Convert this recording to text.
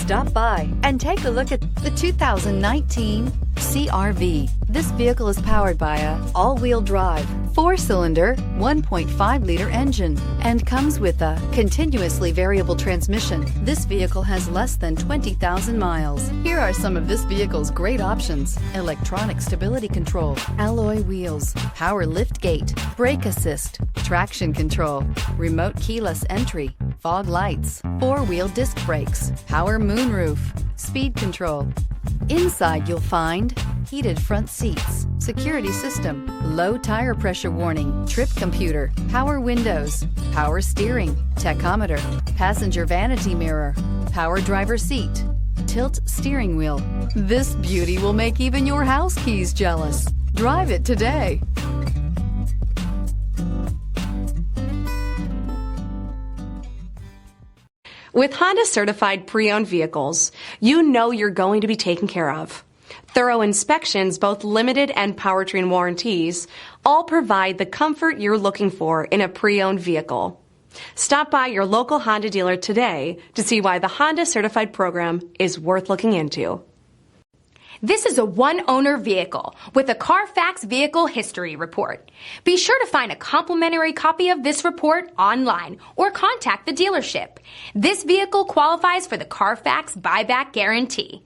Stop by and take a look at the 2019 CR-V. This vehicle is powered by a all-wheel drive, 4-cylinder, 1.5-liter engine and comes with a continuously variable transmission. This vehicle has less than 20,000 miles. Here are some of this vehicle's great options: electronic stability control, alloy wheels, power lift gate, brake assist, traction control, remote keyless entry, fog lights, 4-wheel disc brakes, power moonroof, speed control. Inside you'll find heated front seats, security system, low tire pressure warning, trip computer, power windows, power steering, tachometer, passenger vanity mirror, power driver seat, tilt steering wheel. This beauty will make even your house keys jealous. Drive it today. With Honda certified pre-owned vehicles, you know you're going to be taken care of. Thorough inspections, both limited and powertrain warranties, all provide the comfort you're looking for in a pre-owned vehicle. Stop by your local Honda dealer today to see why the Honda certified program is worth looking into. This is a one-owner vehicle with a CARFAX Vehicle History Report. Be sure to find a complimentary copy of this report online or contact the dealership. This vehicle qualifies for the CARFAX Buyback Guarantee.